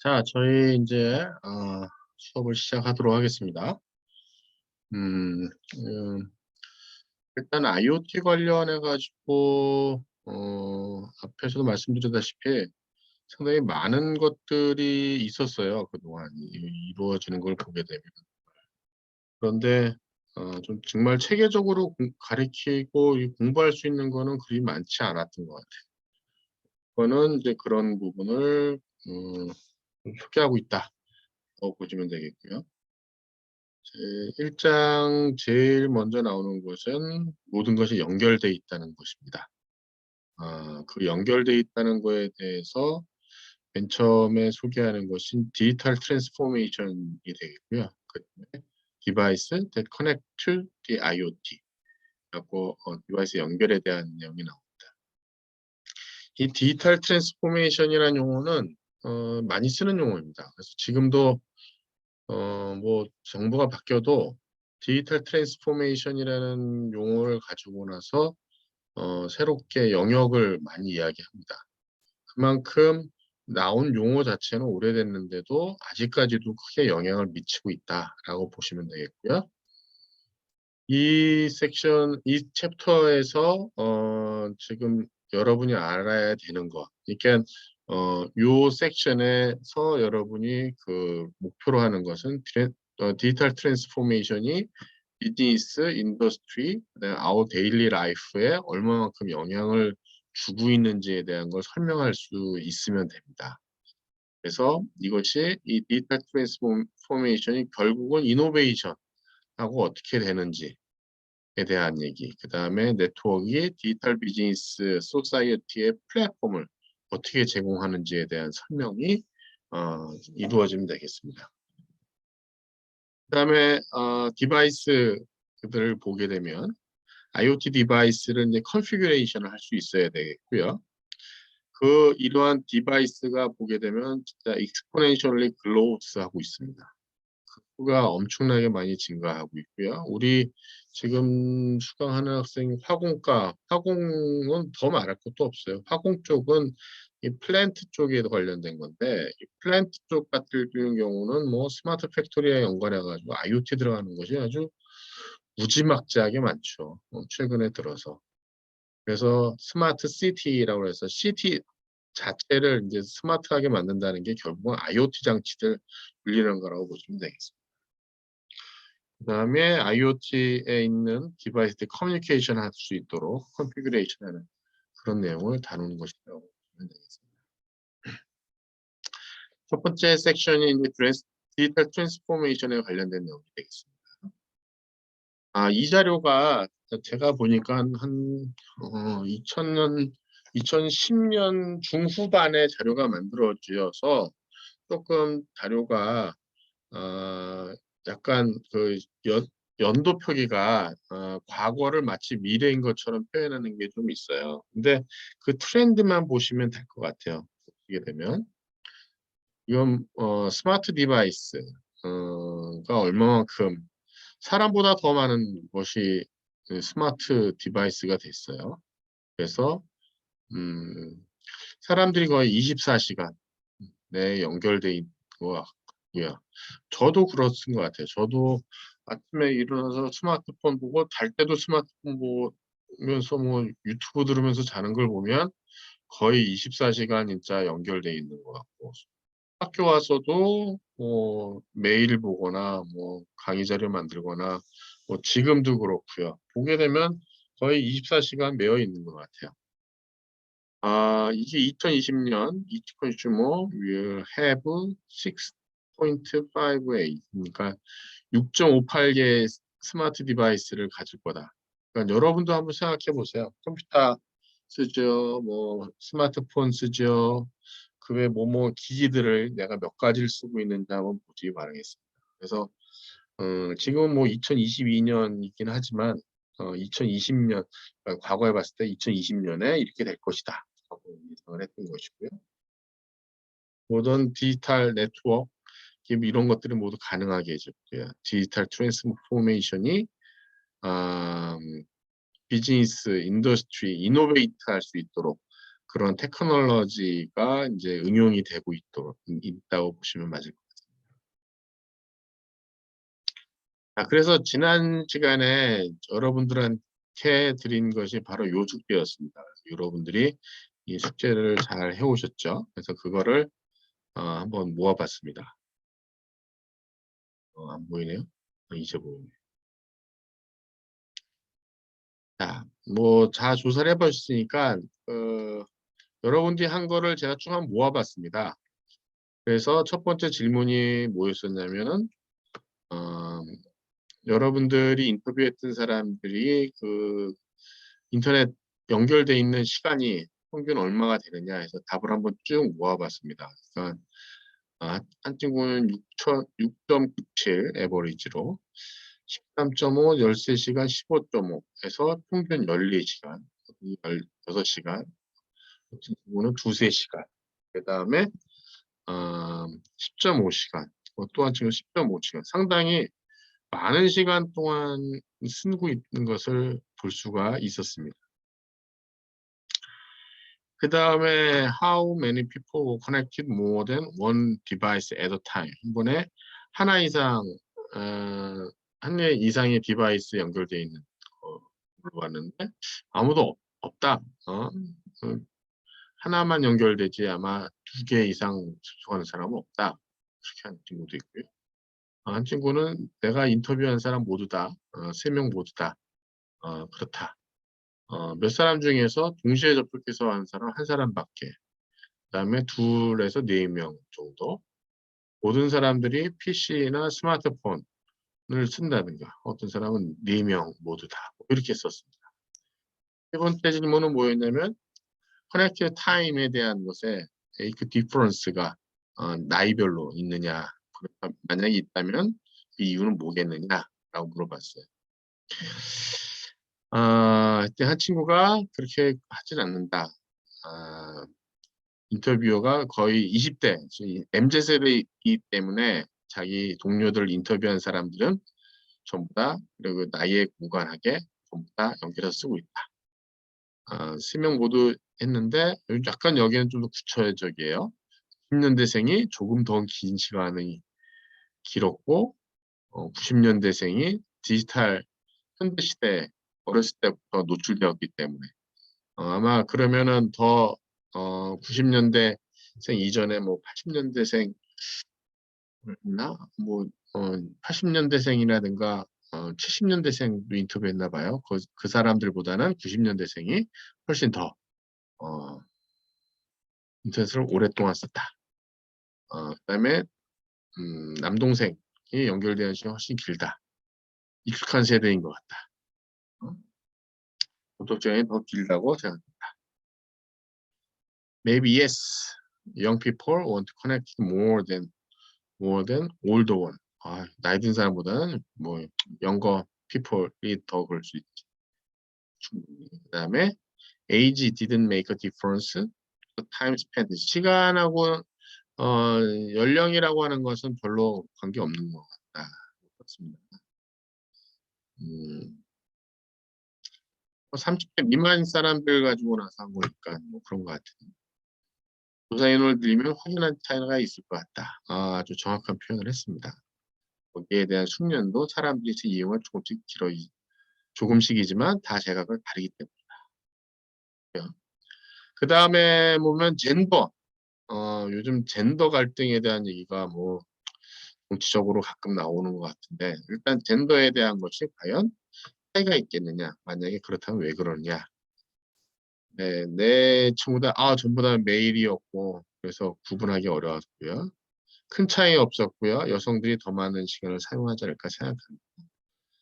자, 저희 이제 수업을 시작하도록 하겠습니다. 음, 음, 일단 IoT 관련해 가지고 앞에서도 말씀드렸다시피 상당히 많은 것들이 있었어요. 그동안 이루어지는 걸 보게 되면. 그런데 좀 정말 체계적으로 가리키고 공부할 수 있는 거는 그리 많지 않았던 것 같아요. 그거는 이제 그런 부분을 좀 소개하고 있다고 보시면 되겠고요. 1장 제일 먼저 나오는 것은 모든 것이 연결돼 있다는 것입니다. 그 연결돼 있다는 거에 대해서 맨 처음에 소개하는 것이 디지털 트랜스포메이션이 되겠고요. 그다음에 디바이스 that connect to the IoT 라고 디바이스 연결에 대한 내용이 나옵니다. 이 디지털 트랜스포메이션이라는 용어는 많이 쓰는 용어입니다. 그래서 지금도 뭐 정부가 바뀌어도 디지털 트랜스포메이션이라는 용어를 가지고 나서 새롭게 영역을 많이 이야기합니다. 그만큼 나온 용어 자체는 오래됐는데도 아직까지도 크게 영향을 미치고 있다라고 보시면 되겠고요. 이 챕터에서 지금 여러분이 알아야 되는 거, 그러니까 요 섹션에서 여러분이 그 목표로 하는 것은 디지털 트랜스포메이션이 비즈니스, 인더스트리, 아웃 데일리 라이프에 얼마만큼 영향을 주고 있는지에 대한 걸 설명할 수 있으면 됩니다. 그래서 이것이 이 디지털 트랜스포메이션이 결국은 이노베이션하고 어떻게 되는지에 대한 얘기, 그 다음에 네트워크의 디지털 비즈니스 소사이어티의 플랫폼을 어떻게 제공하는지에 대한 설명이 이루어지면 되겠습니다. 그 다음에 디바이스들을 보게 되면 IoT 디바이스를 이제 컨피규레이션을 할 수 있어야 되겠고요. 이러한 디바이스가 보게 되면 진짜 exponentially growth 하고 있습니다. 가 엄청나게 많이 증가하고 있고요. 우리 지금 수강하는 학생이 화공은 더 말할 것도 없어요. 화공 쪽은 이 플랜트 쪽에 관련된 건데, 이 플랜트 쪽 같은 경우는 뭐 스마트 팩토리에 연관해 가지고 IoT 들어가는 것이 아주 무지막지하게 많죠. 최근에 들어서. 그래서 스마트 시티라고 해서 시티 자체를 이제 스마트하게 만든다는 게 결국은 IoT 장치들 불리는 거라고 보시면 되겠습니다. 그다음에 IoT에 있는 디바이스들 커뮤니케이션 할 수 있도록 컨피규레이션하는 그런 내용을 다루는 것이라고 보면 되겠습니다. 첫 번째 섹션이 이제 디지털 트랜스포메이션에 관련된 내용이 되겠습니다. 이 자료가 제가 보니까 한 2000년, 2010년 중후반에 자료가 만들어져서 조금 자료가 약간 그 연도 표기가 과거를 마치 미래인 것처럼 표현하는 게 좀 있어요. 근데 그 트렌드만 보시면 될 것 같아요. 보게 되면 이건 스마트 디바이스가 얼마만큼 사람보다 더 많은 것이 그 스마트 디바이스가 됐어요. 그래서 음, 사람들이 거의 24시간 내에 연결돼 있는 것 같고요. 저도 그렇은 것 같아요. 저도 아침에 일어나서 스마트폰 보고 잘 때도 스마트폰 보면서 뭐 유튜브 들으면서 자는 걸 보면 거의 24시간 진짜 연결돼 있는 것 같고, 학교 와서도 뭐 메일 보거나 뭐 강의 자료 만들거나 뭐 지금도 그렇고요. 보게 되면 거의 24시간 매여 있는 것 같아요. 이게 2020년, 2025 will have 6.58, 그러니까 6.58개 스마트 디바이스를 가질 거다. 그러니까 여러분도 한번 생각해 보세요. 컴퓨터 쓰죠, 뭐 스마트폰 쓰죠. 그 외 뭐뭐 기기들을 내가 몇 가지를 쓰고 있는지 한번 보시기 바라겠습니다. 그래서 지금은 뭐 2022년이긴 하지만 2020년, 그러니까 과거에 봤을 때 2020년에 이렇게 될 것이다 라고 예상을 했던 것이고요. 모던 디지털 네트워크 이런 것들이 모두 가능하게 해줬고요. 디지털 트랜스포메이션이 비즈니스, 인더스트리, 이노베이트 할 수 있도록 그런 테크놀로지가 이제 응용이 되고 있다고 보시면 맞을 것 같습니다. 그래서 지난 시간에 여러분들한테 드린 것이 바로 요 숙제였습니다. 여러분들이 이 숙제를 잘 해오셨죠? 그래서 그거를 한번 모아봤습니다. 안 보이네요? 이제 보이네요. 자, 뭐, 조사를 해보셨으니까, 여러분들이 한 거를 제가 쭉 한번 모아봤습니다. 그래서 첫 번째 질문이 뭐였었냐면은, 어, 여러분들이 인터뷰했던 사람들이 그 인터넷 연결돼 있는 시간이 평균 얼마가 되느냐 해서 답을 한번 쭉 모아봤습니다. 그러니까 한 친구는 6.97 에버리지로 13.5, 13시간 15.5 해서 평균 14시간, 16시간, 그 친구는 2~3시간. 그 다음에 10.5시간, 또 한 친구 10.5시간. 상당히 많은 시간 동안 쓰고 있는 것을 볼 수가 있었습니다. 그 다음에 how many people were connected more than one device at a time. 한 번에 하나 이상, 한 개 이상의 디바이스 연결되어 있는 물어봤는데 아무도 없다. 하나만 연결되지 아마 2개 이상 접속하는 사람은 없다. 그렇게 한 친구도 있고요. 한 친구는 내가 인터뷰한 사람 모두 다, 3명 모두 다 그렇다. 몇 사람 중에서 동시에 접속해서 한 사람 한 사람밖에. 그다음에 2에서 4명 정도. 모든 사람들이 PC나 스마트폰을 쓴다든가 어떤 사람은 4명 모두 다 이렇게 썼습니다. 세 번째 질문은 뭐였냐면 커넥티브 타임에 대한 것에 그 디퍼런스가 나이별로 있느냐. 만약에 있다면 그 이유는 뭐겠느냐라고 물어봤어요. 그때 한 친구가 그렇게 하진 않는다. 인터뷰어가 거의 20대, MZ세대이기 때문에 자기 동료들 인터뷰한 사람들은 전부 다 그리고 나이에 무관하게 전부 다 연결해서 쓰고 있다. 3명 모두 했는데 약간 여기는 좀 더 구체적이에요. 10년대생이 조금 더 긴 시간이 길었고 90년대생이 디지털 현대시대 어렸을 때부터 노출되었기 때문에 아마 그러면은 더 90년대생 이전에 뭐 80년대생 있나? 뭐 80년대생이라든가 70년대생도 인터뷰했나 봐요. 그 사람들보다는 90년대생이 훨씬 더 인터넷을 오랫동안 썼다. 그다음에 남동생이 연결되는 시간이 훨씬 길다. 익숙한 세대인 것 같다. 도덕적이 더 길다고 생각합니다. Maybe yes, young people want to connect more than older one. 나이 든 사람보다는 뭐 younger people이 더 그럴 수 있지. 충분히. 그다음에 age didn't make a difference. time spent 시간하고 연령이라고 하는 것은 별로 관계 없는 것 같다. 그렇습니다. 30대 미만 사람들 가지고 나서 한 거니까 뭐 그런 것 같아요. 조사 인원을 들이면 확연한 차이가 있을 것 같다. 아주 정확한 표현을 했습니다. 거기에 대한 숙련도 사람들이 이용을 조금씩이지만 다 제각을 다르기 때문이다. 그 다음에 보면 젠더. 요즘 젠더 갈등에 대한 얘기가 뭐 정치적으로 가끔 나오는 것 같은데 일단 젠더에 대한 것이 과연 차이가 있겠느냐. 만약에 그렇다면 왜 그러냐. 네, 내 친구들 전부 다 메일이었고 그래서 구분하기 어려웠고요. 큰 차이 없었고요. 여성들이 더 많은 시간을 사용하지 않을까 생각합니다.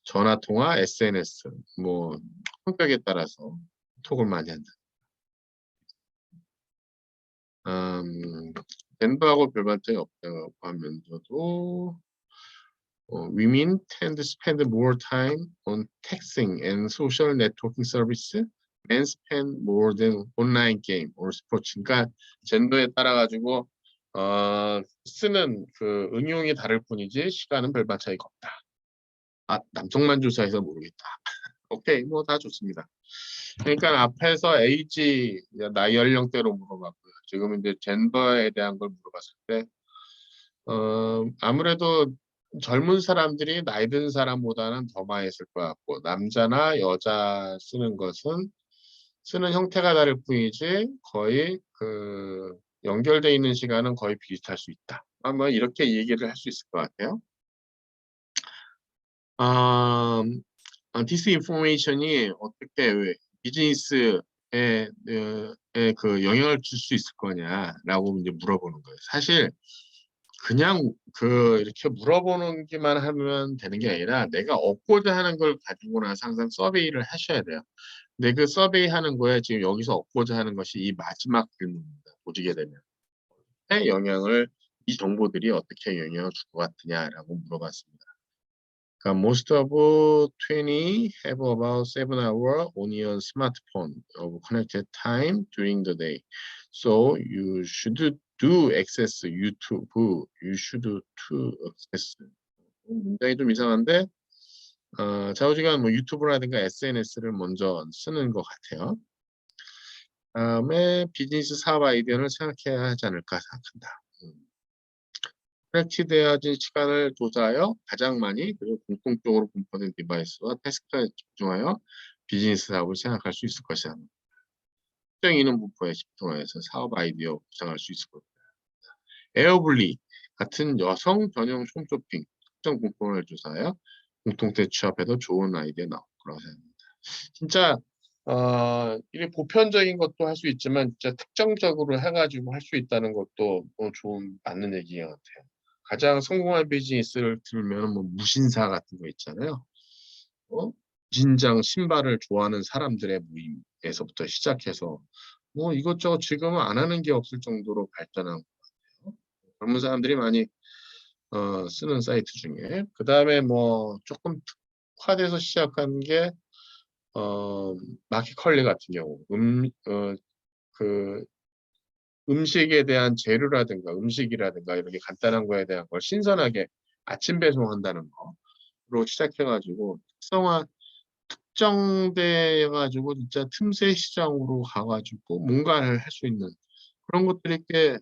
전화 통화, SNS 뭐 성격에 따라서 톡을 많이 한다. 젠더하고 별 차이 없다고 하면서도 women tend to spend more time on texting and social networking service. Men spend more than online game or sports. 그러니까 젠더에 따라 가지고 쓰는 그 응용이 다를 뿐이지 시간은 별반 차이가 없다. 남성만 조사해서 모르겠다. 오케이, 뭐 다 좋습니다. 그러니까 앞에서 에이지, 나이 연령대로 물어봤고요. 지금 이제 젠더에 대한 걸 물어봤을 때, 아무래도 젊은 사람들이 나이 든 사람보다는 더 많이 쓸 것 같고, 남자나 여자 쓰는 형태가 다를 뿐이지, 거의 연결돼 있는 시간은 거의 비슷할 수 있다. 아마 이렇게 얘기를 할 수 있을 것 같아요. 디스인포메이션이 어떻게 비즈니스에 그 영향을 줄 수 있을 거냐라고 이제 물어보는 거예요. 사실 그냥 이렇게 물어보는 게만 하면 되는 게 아니라 내가 얻고자 하는 걸 가지고 나서 항상 서베이를 하셔야 돼요. 근데 그 서베이 하는 거에 지금 여기서 얻고자 하는 것이 이 마지막 질문입니다. 보시게 되면 이 정보들이 어떻게 영향을 줄 것 같으냐라고 물어봤습니다. 그러니까 most of 20 have about 7 hours on your smartphone of connected time during the day. So you should do access YouTube. You should to access. 문장이 좀 이상한데 좌우지간 뭐 유튜브라든가 SNS를 먼저 쓰는 것 같아요. 다음에 비즈니스 사업 아이디어를 생각해야 하지 않을까 생각한다. 프랙티되어진 시간을 조사하여 가장 많이 그리고 공통적으로 분포된 디바이스와 태스크에 집중하여 비즈니스 사업을 생각할 수 있을 것이다. 특정 이능 분포에 집중하여서 사업 아이디어 구상할 수 있을 것이다. 에어블리 같은 여성 전용 홈쇼핑 특정 분포를 조사하여 공통대 취합해도 좋은 아이디어 나올 거라고 생각합니다. 진짜 이게 보편적인 것도 할 수 있지만 진짜 특정적으로 해가지고 할 수 있다는 것도 좋은 맞는 얘기 같아요. 가장 성공한 비즈니스를 들면 뭐 무신사 같은 거 있잖아요. 무신장 신발을 좋아하는 사람들의 모임에서부터 시작해서 뭐 이것저것 지금은 안 하는 게 없을 정도로 발전한 것 같아요. 젊은 사람들이 많이 쓰는 사이트 중에 그 다음에 뭐 조금 특화돼서 시작한 게 마켓컬리 같은 경우 그 음식에 대한 재료라든가 음식이라든가 이렇게 간단한 거에 대한 걸 신선하게 아침 배송한다는 거로 시작해가지고 특정돼가지고 진짜 틈새 시장으로 가가지고 뭔가를 할 수 있는 그런 것들이 꽤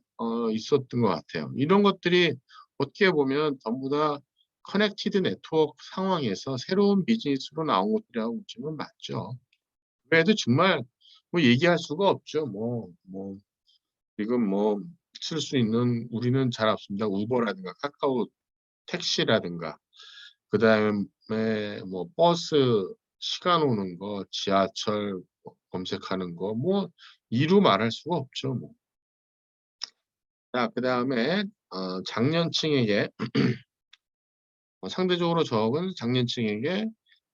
있었던 것 같아요. 이런 것들이 어떻게 보면 전부 다 커넥티드 네트워크 상황에서 새로운 비즈니스로 나온 것들이라고 보시면 맞죠. 그래도 정말 뭐 얘기할 수가 없죠. 지금 쓸 수 있는 우리는 잘 없습니다. 우버라든가 카카오 택시라든가 그다음에 뭐 버스 시간 오는 거, 지하철 검색하는 거 이루 말할 수가 없죠. 자, 그다음에 장년층에게 상대적으로 적은 장년층에게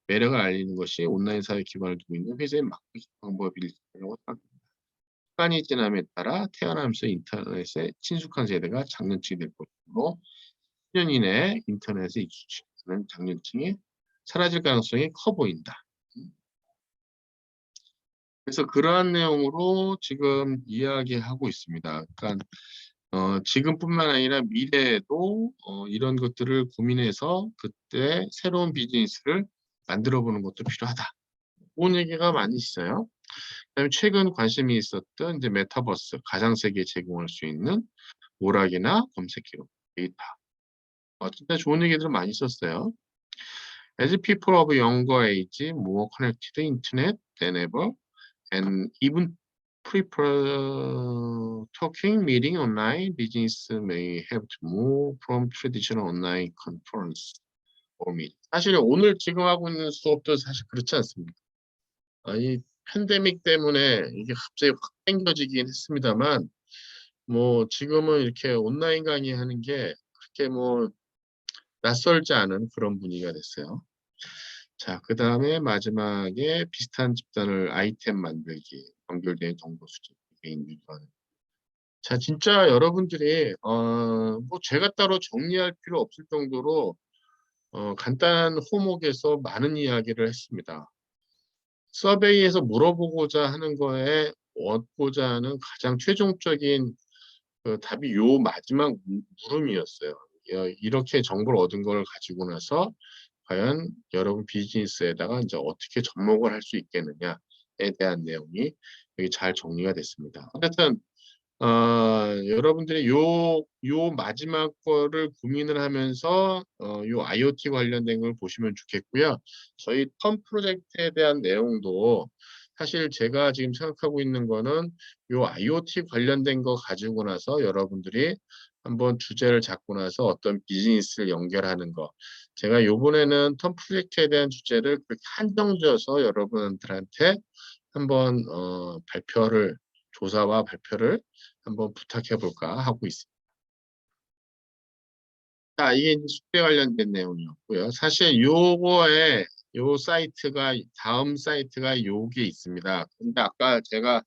매력을 알리는 것이 온라인 사회 기반을 두고 있는 회사의 마케팅 방법이라고 생각합니다. 시간이 지남에 따라 태어나면서 인터넷에 친숙한 세대가 장년층이 될 것이고 10년 이내에 인터넷에 익숙해지는 장년층이 사라질 가능성이 커 보인다. 그래서 그러한 내용으로 지금 이야기하고 있습니다. 그러니까 지금뿐만 아니라 미래에도 이런 것들을 고민해서 그때 새로운 비즈니스를 만들어 보는 것도 필요하다. 그런 얘기가 많이 있어요. 그다음에 최근 관심이 있었던 이제 메타버스, 가상세계 제공할 수 있는 오락이나 검색 기록, 데이터. 진짜 좋은 얘기들 많이 있었어요. As people of younger age more connected to internet than ever, and even prefer talking meeting online, business may have to move from traditional online conference or meet. 사실 오늘 지금 하고 있는 수업도 사실 그렇지 않습니까? 이 팬데믹 때문에 이게 갑자기 확 당겨지긴 했습니다만, 지금은 이렇게 온라인 강의하는 게 그렇게 낯설지 않은 그런 분위기가 됐어요. 자, 그 다음에 마지막에 비슷한 집단을 아이템 만들기, 연결된 정보 수집, 개인 유전. 자, 진짜 여러분들이 제가 따로 정리할 필요 없을 정도로 간단한 호목에서 많은 이야기를 했습니다. 서베이에서 물어보고자 하는 거에 얻고자 하는 가장 최종적인 답이 마지막 물음이었어요. 이렇게 정보를 얻은 걸 가지고 나서 과연 여러분 비즈니스에다가 이제 어떻게 접목을 할 수 있겠느냐에 대한 내용이 여기 잘 정리가 됐습니다. 어쨌든 여러분들이 요 마지막 거를 고민을 하면서 요 IoT 관련된 걸 보시면 좋겠고요. 저희 텀 프로젝트에 대한 내용도 사실 제가 지금 생각하고 있는 거는 요 IoT 관련된 거 가지고 나서 여러분들이 한번 주제를 잡고 나서 어떤 비즈니스를 연결하는 거. 제가 요번에는 텀 프로젝트에 대한 주제를 그렇게 한정지어서 여러분들한테 한번 조사와 발표를 한번 부탁해 볼까 하고 있습니다. 자, 이게 이제 숙제 관련된 내용이었고요. 사실 요거에 요 사이트가 다음 사이트가 요게 있습니다. 근데 아까 제가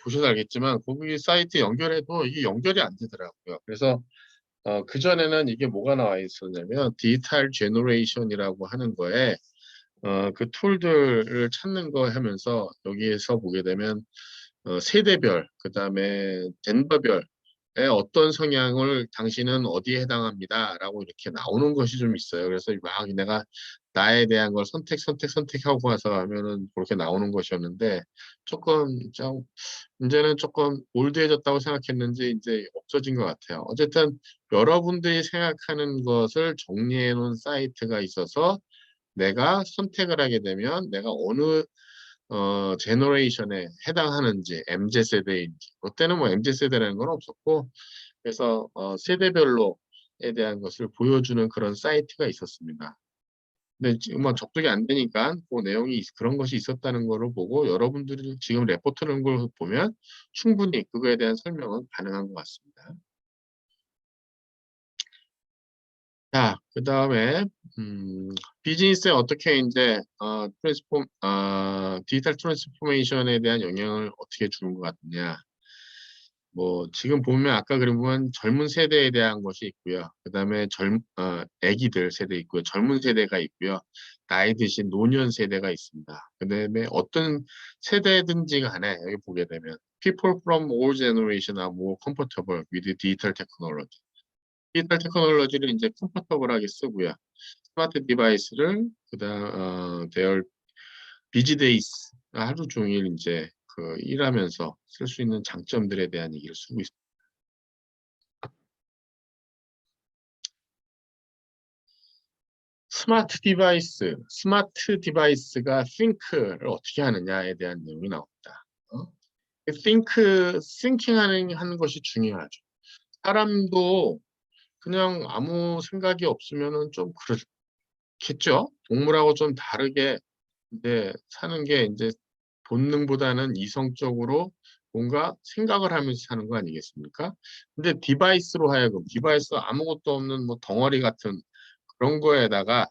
보셔서 알겠지만 거기 사이트 연결해도 이게 연결이 안 되더라고요. 그래서 그전에는 이게 뭐가 나와 있었냐면 디지털 제너레이션이라고 하는 거에 그 툴들을 찾는 거 하면서 여기에서 보게 되면 세대별, 그다음에 젠더별의 어떤 성향을 당신은 어디에 해당합니다라고 이렇게 나오는 것이 좀 있어요. 그래서 막 내가 나에 대한 걸 선택하고 와서 하면은 그렇게 나오는 것이었는데 조금 좀 이제는 조금 올드해졌다고 생각했는지 이제 없어진 것 같아요. 어쨌든 여러분들이 생각하는 것을 정리해 놓은 사이트가 있어서 내가 선택을 하게 되면 내가 어느 제너레이션에 해당하는지 MZ세대인지 그때는 뭐 MZ세대라는 건 없었고 그래서 세대별로에 대한 것을 보여주는 그런 사이트가 있었습니다. 근데 지금 뭐 접속이 안 되니까 그 내용이 그런 것이 있었다는 거를 보고 여러분들이 지금 레포트하는 걸 보면 충분히 그거에 대한 설명은 가능한 것 같습니다. 자, 그 다음에 비즈니스에 어떻게 이제 디지털 트랜스포메이션에 대한 영향을 어떻게 주는 것 같느냐. 뭐 지금 보면 아까 그러면 젊은 세대에 대한 것이 있고요. 그 다음에 아기들 세대 있고요. 젊은 세대가 있고요. 나이 드신 노년 세대가 있습니다. 그 다음에 어떤 세대든지 간에 여기 보게 되면 people from all generation are more comfortable with digital technology. 디지털 테크놀로지를 이제 컴포터블하게 쓰고요. 스마트 디바이스를 their busy days 하루 종일 이제 그 일하면서 쓸 수 있는 장점들에 대한 얘기를 쓰고 있습니다. 스마트 디바이스가 think를 어떻게 하느냐에 대한 내용이 나옵니다. 하는 것이 중요하죠. 사람도 그냥 아무 생각이 없으면은 좀 그렇겠죠. 동물하고 좀 다르게 이제 사는 게 이제 본능보다는 이성적으로 뭔가 생각을 하면서 사는 거 아니겠습니까? 근데 디바이스로 하여금 디바이스 아무것도 없는 뭐 덩어리 같은 그런 거에다가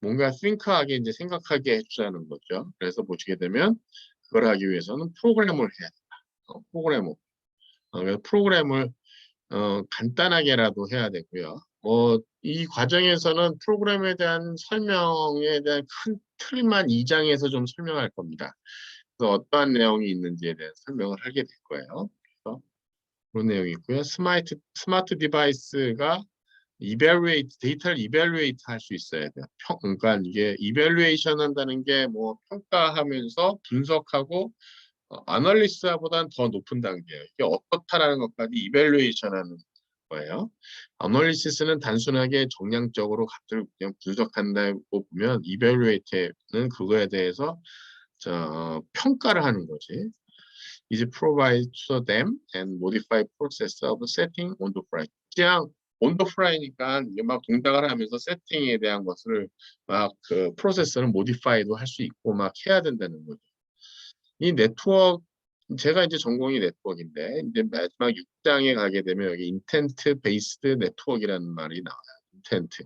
뭔가 싱크하게 이제 생각하게 해주자는 거죠. 그래서 보시게 되면 그걸 하기 위해서는 프로그램을 해야 된다. 그래서 프로그램을 간단하게라도 해야 되고요. 뭐 이 과정에서는 프로그램에 대한 설명에 대한 큰 틀만 2장에서 좀 설명할 겁니다. 그래서 어떠한 내용이 있는지에 대한 설명을 하게 될 거예요. 그래서 그런 내용이 있고요. 스마트 디바이스가 데이터를 이벨루에이트 할 수 있어야 돼요. 그러니까 이게 이벨루에이션 한다는 게 뭐 평가하면서 분석하고 아널리스보다는 더 높은 단계예요. 이게 어떻다라는 것까지 이벨루에이션 하는 거예요. 아널리시스는 단순하게 정량적으로 값을 그냥 분석한다고 보면 이벨루에이트는 그거에 대해서 평가를 하는 거지. is provide to them and modify process of setting on the fly. 그냥 on the fly니까 이게 막 동작을 하면서 세팅에 대한 것을 막 그 프로세스는 모디파이도 할 수 있고 막 해야 된다는 거죠. 이 네트워크 제가 이제 전공이 네트워크인데 이제 마지막 6장에 가게 되면 여기 인텐트 베이스드 네트워크라는 말이 나와요. 인텐트.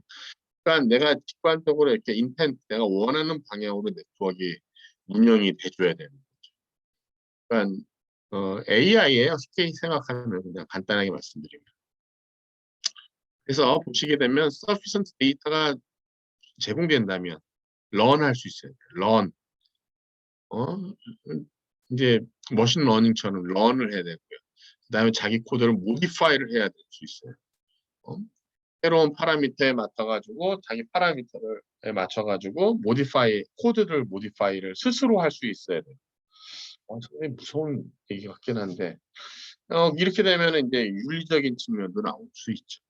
그러니까 내가 직관적으로 이렇게 내가 원하는 방향으로 네트워크가 운영이 돼줘야 되는 거죠. 그러니까 AI예요. 쉽게 생각하면 그냥 간단하게 말씀드리면. 그래서 보시게 되면 sufficient 데이터가 제공된다면 런 할 수 있어요. 런. 어? 이제 머신 러닝처럼 런을 해야 되고요. 그다음에 자기 코드를 모디파이를 해야 될 수 있어요. 어? 새로운 파라미터에 맞춰가지고 자기 파라미터를 맞춰가지고 코드를 모디파이를 스스로 할 수 있어야 돼요. 상당히 무서운 얘기 같긴 한데 이렇게 되면 이제 윤리적인 측면도 나올 수 있죠.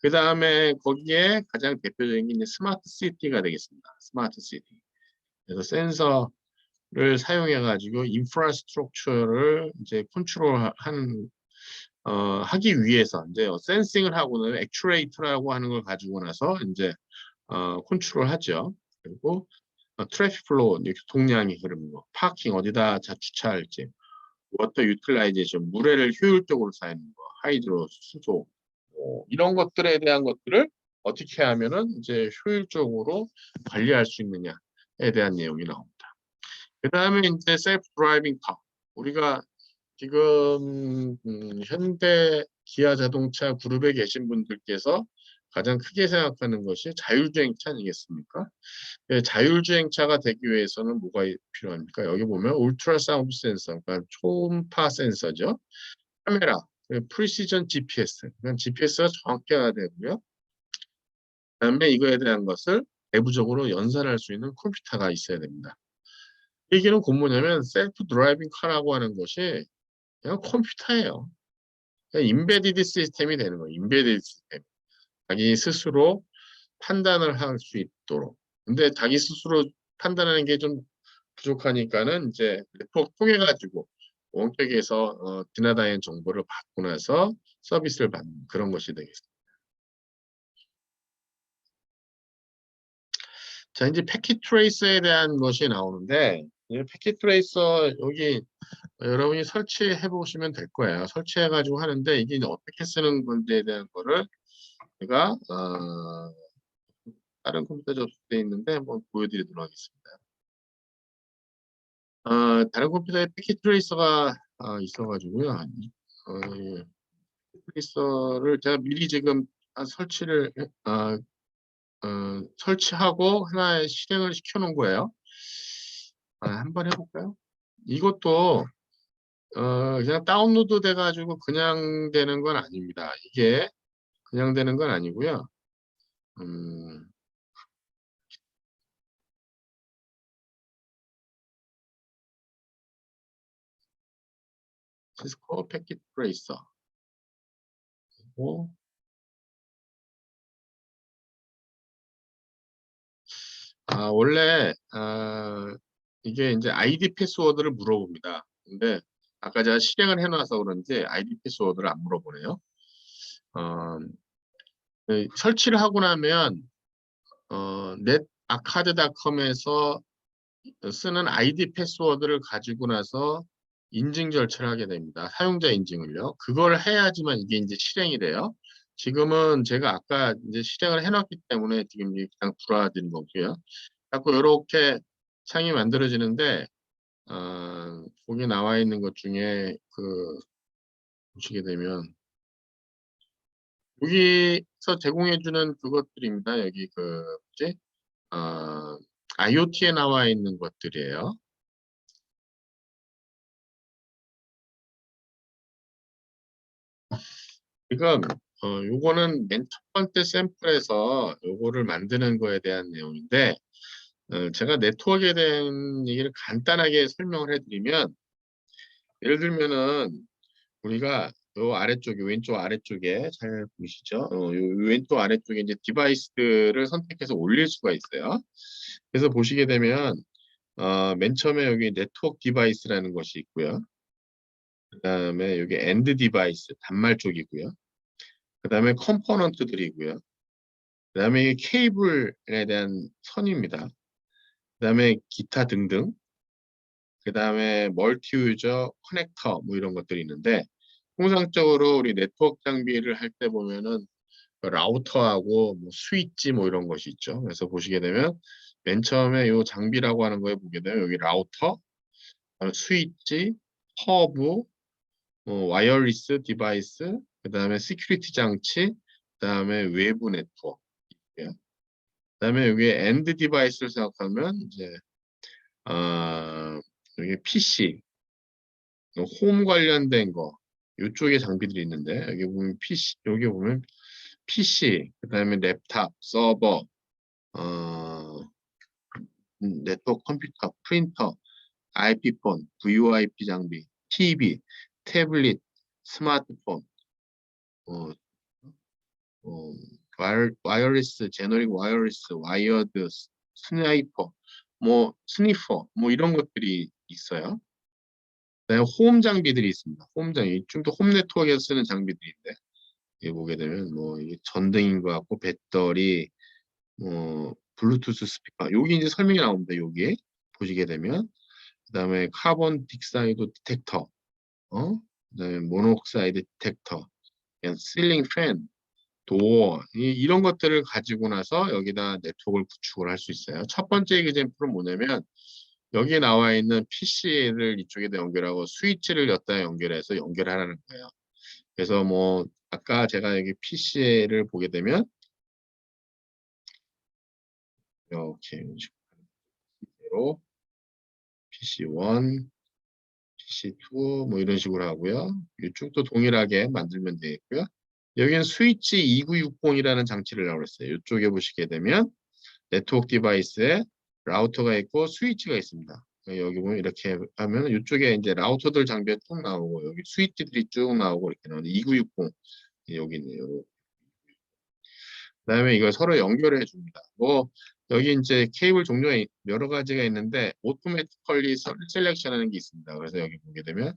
그 다음에 거기에 가장 대표적인 게 이제 스마트 시티가 되겠습니다. 스마트 시티. 그래서 센서를 사용해가지고 인프라스트럭처를 이제 하기 위해서 이제 센싱을 하고는 액추레이터라고 하는 걸 가지고 나서 이제 컨트롤하죠. 그리고 트래픽 플로우, 교통량이 흐르는 거, 파킹 어디다 주차할지, 워터 유틸라이제이션, 물을 효율적으로 사용하는 거, 하이드로, 수소, 이런 것들에 대한 것들을 어떻게 하면은 이제 효율적으로 관리할 수 있느냐에 대한 내용이 나옵니다. 그 다음에 이제 셀프 드라이빙 카. 우리가 지금 현대 기아 자동차 그룹에 계신 분들께서 가장 크게 생각하는 것이 자율주행차 아니겠습니까? 자율주행차가 되기 위해서는 뭐가 필요합니까? 여기 보면 울트라 사운드 센서, 그러니까 초음파 센서죠. 카메라, 프리시전 GPS, 그러니까 GPS가 정확해야 되고요. 그다음에 이거에 대한 것을 내부적으로 연산할 수 있는 컴퓨터가 있어야 됩니다. 얘기는 곧 뭐냐면 셀프 드라이빙 카라고 하는 것이 그냥 컴퓨터예요. 그냥 인베디드 시스템이 되는 거예요. 인베디드 시스템. 자기 스스로 판단을 할 수 있도록. 근데 자기 스스로 판단하는 게 좀 부족하니까는 이제 네트워크 통해 가지고 원격에서 지나다니는 정보를 받고 나서 서비스를 받는 그런 것이 되겠습니다. 자, 이제 패킷 트레이서에 대한 것이 나오는데 이 패킷 트레이서 여기 여러분이 설치해 보시면 될 거예요. 설치해 가지고 하는데 이게 어떻게 쓰는 건지에 대한 거를 제가 다른 컴퓨터 접속돼 있는데 한번 보여드리도록 하겠습니다. 다른 컴퓨터에 패킷 트레이서가 있어가지고요. 이 트레이서를 제가 미리 지금 설치하고 하나의 실행을 시켜놓은 거예요. 한번 해볼까요? 이것도 그냥 다운로드 돼가지고 그냥 되는 건 아닙니다. 이게 그냥 되는 건 아니고요. 시스코 패킷 트레이서. 그리고 원래 이게 이제 아이디 패스워드를 물어봅니다. 근데 아까 제가 실행을 해놔서 그런지 아이디 패스워드를 안 물어보네요. 어, 설치를 하고 나면 넷아카드닷컴에서 쓰는 아이디 패스워드를 가지고 나서 인증 절차를 하게 됩니다. 사용자 인증을요. 그걸 해야지만 이게 이제 실행이 돼요. 지금은 제가 아까 이제 실행을 해놨기 때문에 지금 그냥 불어드린 거고요. 자꾸 이렇게 창이 만들어지는데 거기 나와 있는 것 중에 보시게 되면 여기서 제공해주는 그것들입니다. 여기 뭐지? IoT에 나와 있는 것들이에요. 지금 요거는 맨 첫 번째 샘플에서 요거를 만드는 거에 대한 내용인데 제가 네트워크에 대한 얘기를 간단하게 설명을 해드리면 예를 들면은 우리가 요 아래쪽에 왼쪽 아래쪽에 잘 보이시죠? 요 왼쪽 아래쪽에 이제 디바이스들을 선택해서 올릴 수가 있어요. 그래서 보시게 되면 맨 처음에 여기 네트워크 디바이스라는 것이 있고요. 그 다음에 여기 엔드 디바이스 단말 쪽이고요. 그 다음에 컴포넌트들이고요. 그 다음에 케이블에 대한 선입니다. 그 다음에 기타 등등. 그 다음에 멀티 유저 커넥터 뭐 이런 것들이 있는데 통상적으로 우리 네트워크 장비를 할 때 보면은 라우터하고 뭐 스위치 뭐 이런 것이 있죠. 그래서 보시게 되면 맨 처음에 이 장비라고 하는 거에 보게 되면 여기 라우터, 스위치, 허브, 와이어리스 디바이스, 그 다음에 시큐리티 장치, 그 다음에 외부 네트워크. 그 다음에 여기에 엔드 디바이스를 생각하면 이제 여기 PC, 홈 관련된 거 이쪽에 장비들이 있는데 여기 보면 PC, 여기 보면 PC, 그다음에 랩탑, 서버, 어, 네트워크 컴퓨터, 프린터, IP폰, VoIP 장비, TV, 태블릿, 스마트폰, 어, 어, 와이어리스, 제너릭 와이어리스, 와이어드, 스나이퍼, 뭐 스니퍼, 뭐 이런 것들이 있어요. 그다음에 홈 장비들이 있습니다. 홈 장비, 좀더 홈 네트워크에서 쓰는 장비들인데, 여기 보게 되면 뭐 이게 전등인 것 같고 배터리, 뭐 블루투스 스피커, 여기 이제 설명이 나옵니다. 여기 보시게 되면 그다음에 카본 딕사이드 디텍터, 그다음에 모노옥사이드 디텍터, 그냥 실링 팬, 도어 이런 것들을 가지고 나서 여기다 네트워크를 구축을 할 수 있어요. 첫 번째 example은 뭐냐면 여기에 나와 있는 PC를 이쪽에다 연결하고 스위치를 여기다 연결해서 연결하라는 거예요. 그래서 뭐 아까 제가 여기 PC를 보게 되면 이렇게 식으로 PC1, PC2 뭐 이런 식으로 하고요. 이쪽도 동일하게 만들면 되겠고요. 여기는 스위치 2960이라는 장치를 나왔어요. 이쪽에 보시게 되면 네트워크 디바이스에 라우터가 있고 스위치가 있습니다. 여기 보면 이렇게 하면 이쪽에 이제 라우터들 장비가 쭉 나오고 여기 스위치들이 쭉 나오고 이렇게 나오는데 2960 여기 있네요. 그다음에 이걸 서로 연결해 줍니다. 뭐 여기 이제 케이블 종류가 여러 가지가 있는데 오토매티컬리 셀렉션하는 게 있습니다. 그래서 여기 보게 되면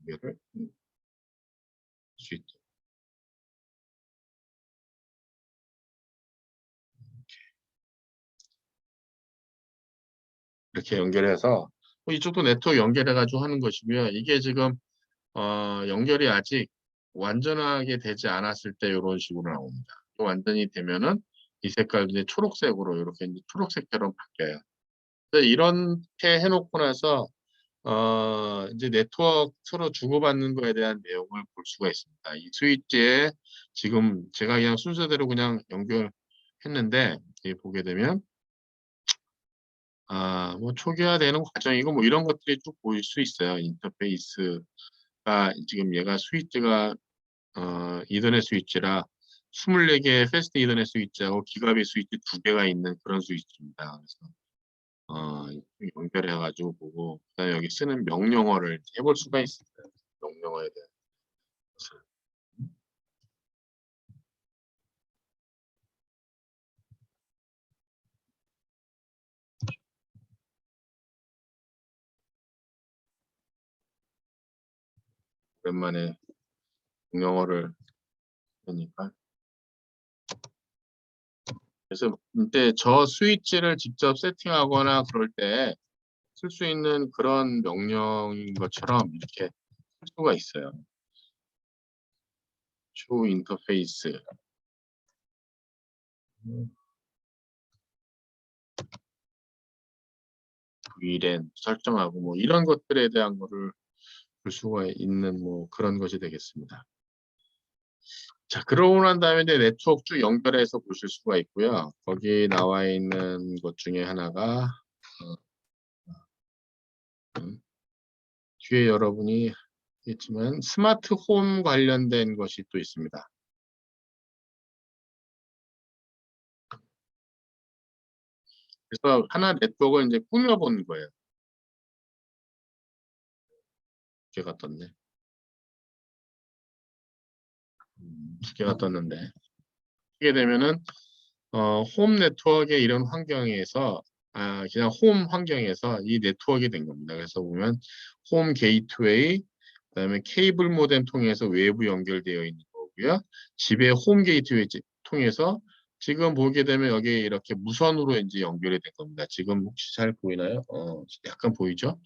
연결을 할 수 있죠. 이렇게 연결해서 이쪽도 네트워크 연결해가지고 하는 것이고요. 이게 지금 연결이 아직 완전하게 되지 않았을 때 이런 식으로 나옵니다. 완전히 되면은 이 색깔 이제 초록색으로 이렇게 이제 초록색처럼 바뀌어요. 그래서 이렇게 해놓고 나서 이제 네트워크 서로 주고받는 거에 대한 내용을 볼 수가 있습니다. 이 스위치에 지금 제가 그냥 순서대로 그냥 연결했는데 여기 보게 되면 뭐 초기화되는 과정이고 뭐 이런 것들이 쭉 보일 수 있어요. 인터페이스가 지금 얘가 스위치가 이더넷 스위치라 24개의 패스트 이더넷 스위치하고 기가빗 스위치 2개가 있는 그런 스위치입니다. 그래서 연결해가지고 보고 그다음에 여기 쓰는 명령어를 해볼 수가 있습니다. 명령어에 대한 것을. 오랜만에 명령어를 하니까 그래서 이때 저 스위치를 직접 세팅하거나 그럴 때 쓸 수 있는 그런 명령인 것처럼 이렇게 쓸 수가 있어요. show 인터페이스 VLAN 설정하고 뭐 이런 것들에 대한 거를 볼 수가 있는 뭐 그런 것이 되겠습니다. 자, 그러고 난 다음에 이제 네트워크 쭉 연결해서 보실 수가 있고요. 거기 나와 있는 것 중에 하나가 음, 뒤에 여러분이 있지만 스마트 홈 관련된 것이 또 있습니다. 그래서 하나 네트워크를 이제 꾸며본 거예요. 두 개가 떴네. 두 개가 떴는데. 하게 되면은 홈 네트워크의 이런 환경에서 그냥 홈 환경에서 이 네트워크가 된 겁니다. 그래서 보면 홈 게이트웨이, 그다음에 케이블 모뎀 통해서 외부 연결되어 있는 거고요. 집에 홈 게이트웨이 통해서 지금 보게 되면 여기 이렇게 무선으로 이제 연결이 된 겁니다. 지금 혹시 잘 보이나요? 약간 보이죠?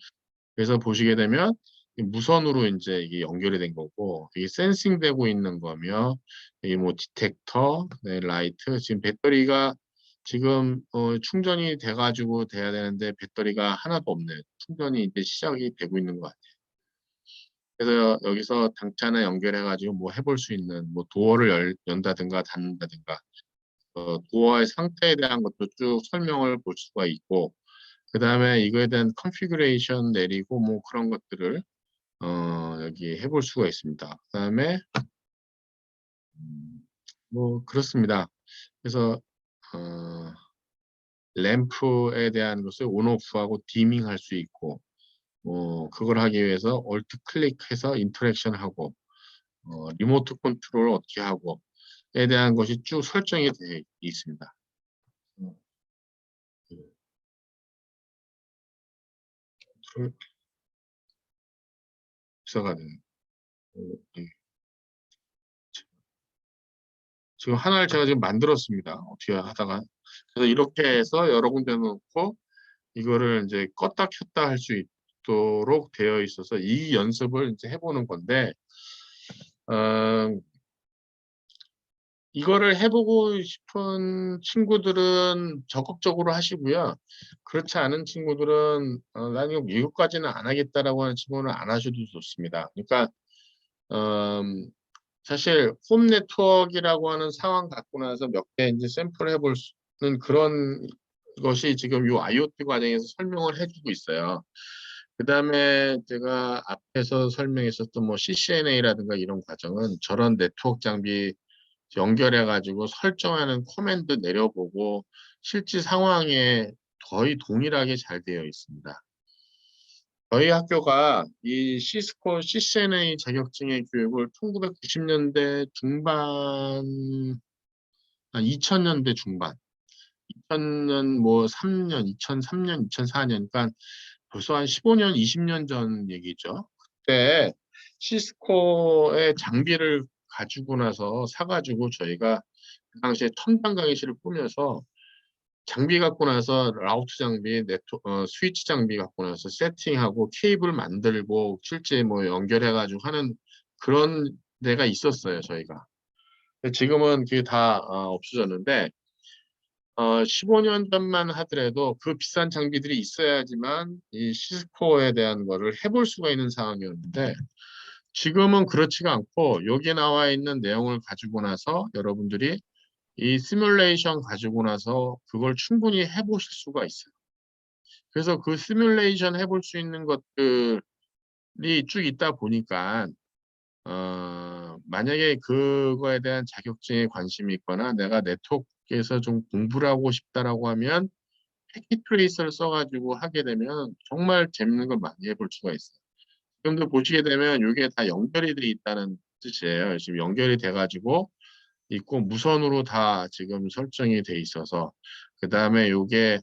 그래서 보시게 되면 무선으로 이제 이게 연결이 된 거고 이게 센싱 되고 있는 거며 이 뭐 디텍터, 네, 라이트 지금 배터리가 지금 충전이 돼가지고 돼야 되는데 배터리가 하나도 없네요. 충전이 이제 시작이 되고 있는 것 같아요. 그래서 여기서 당차나 연결해가지고 뭐 해볼 수 있는 뭐 도어를 연다든가 닫는다든가 도어의 상태에 대한 것도 쭉 설명을 볼 수가 있고 그 다음에 이거에 대한 컨피그레이션 내리고 뭐 그런 것들을 여기 해볼 수가 있습니다. 그 다음에 뭐 그렇습니다. 그래서 어 램프에 대한 것을 온 오프하고 디밍할 수 있고, 그걸 하기 위해서 얼트 클릭해서 인터랙션하고, 리모트 컨트롤을 어떻게 하고에 대한 것이 쭉 설정이 되어 있습니다. 어, 그 부서가 되는. 예. 지금 하나를 제가 지금 만들었습니다. 어떻게 하다가. 그래서 이렇게 해서 여러 군데 놓고 이거를 이제 껐다 켰다 할 수 있도록 되어 있어서 이 연습을 이제 해보는 건데, 어, 이거를 해보고 싶은 친구들은 적극적으로 하시고요. 그렇지 않은 친구들은 난 이거까지는 안 하겠다라고 하는 친구는 안 하셔도 좋습니다. 그러니까 음, 사실 홈 네트워크라고 하는 상황 갖고 나서 몇 개 이제 샘플 해볼 수 있는 그런 것이 지금 이 IoT 과정에서 설명을 해주고 있어요. 그 다음에 제가 앞에서 설명했었던 뭐 CCNA라든가 이런 과정은 저런 네트워크 장비 연결해가지고 설정하는 커맨드 내려보고 실제 상황에 거의 동일하게 잘 되어 있습니다. 저희 학교가 이 시스코 CCNA 자격증의 교육을 1990년대 중반, 2000년대 중반, 2000년 뭐 3년, 2003년, 2004년, 그러니까 벌써 한 15년, 20년 전 얘기죠. 그때 시스코의 장비를 가지고 나서 사가지고 저희가 그 당시에 첨단 강의실을 꾸며서 장비 갖고 나서 라우트 장비, 스위치 장비 갖고 나서 세팅하고 케이블 만들고 실제 뭐 연결해가지고 하는 그런 데가 있었어요, 저희가. 지금은 그게 다 없어졌는데 15년 전만 하더라도 그 비싼 장비들이 있어야지만 이 시스코에 대한 거를 해볼 수가 있는 상황이었는데 지금은 그렇지가 않고 여기에 나와 있는 내용을 가지고 나서 여러분들이 이 시뮬레이션 가지고 나서 그걸 충분히 해보실 수가 있어요. 그래서 그 시뮬레이션 해볼 수 있는 것들이 쭉 있다 보니까 만약에 그거에 대한 자격증에 관심이 있거나 내가 네트워크에서 좀 공부를 하고 싶다라고 하면 패킷 트레이서를 써가지고 하게 되면 정말 재밌는 걸 많이 해볼 수가 있어요. 지금도 보시게 되면 이게 다 연결이 돼 있다는 뜻이에요. 지금 연결이 돼가지고 있고 무선으로 다 지금 설정이 돼 있어서 그 다음에 이게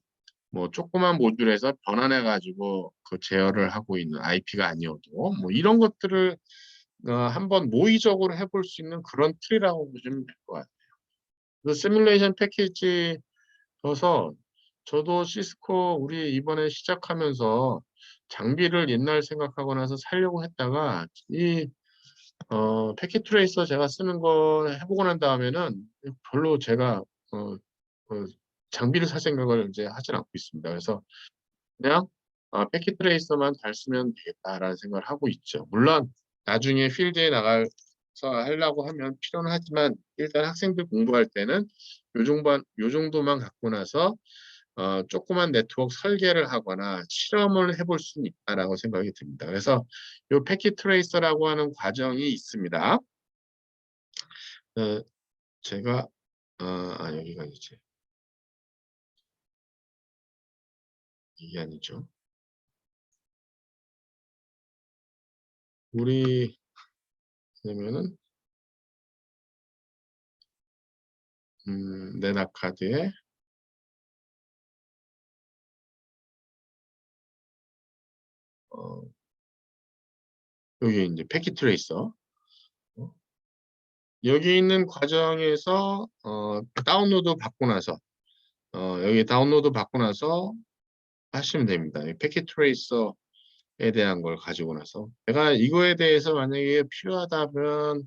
뭐 조그만 모듈에서 변환해가지고 그 제어를 하고 있는 IP가 아니어도 뭐 이런 것들을 한번 모의적으로 해볼 수 있는 그런 툴이라고 보시면 될 것 같아요. 그래서 시뮬레이션 패키지 줘서 저도 시스코 우리 이번에 시작하면서 장비를 옛날 생각하고 나서 사려고 했다가 이 패킷 트레이서 제가 쓰는 거 해보고 난 다음에는 별로 제가 어, 그 장비를 살 생각을 이제 하진 않고 있습니다. 그래서 그냥 패킷 트레이서만 잘 쓰면 되겠다라는 생각을 하고 있죠. 물론 나중에 필드에 나가서 하려고 하면 필요는 하지만 일단 학생들 공부할 때는 요 정도만 갖고 나서 조그만 네트워크 설계를 하거나 실험을 해볼 수는 있다라고 생각이 듭니다. 그래서 이 패킷 트레이서라고 하는 과정이 있습니다. 어, 제가 여기가 아니지. 이게 아니죠. 우리 그러면은 네나카드에 어, 여기 이제 패킷 트레이서 어, 여기 있는 과정에서 다운로드 받고 나서 여기 다운로드 받고 나서 하시면 됩니다. 이 패킷 트레이서에 대한 걸 가지고 나서 제가 이거에 대해서 만약에 필요하다면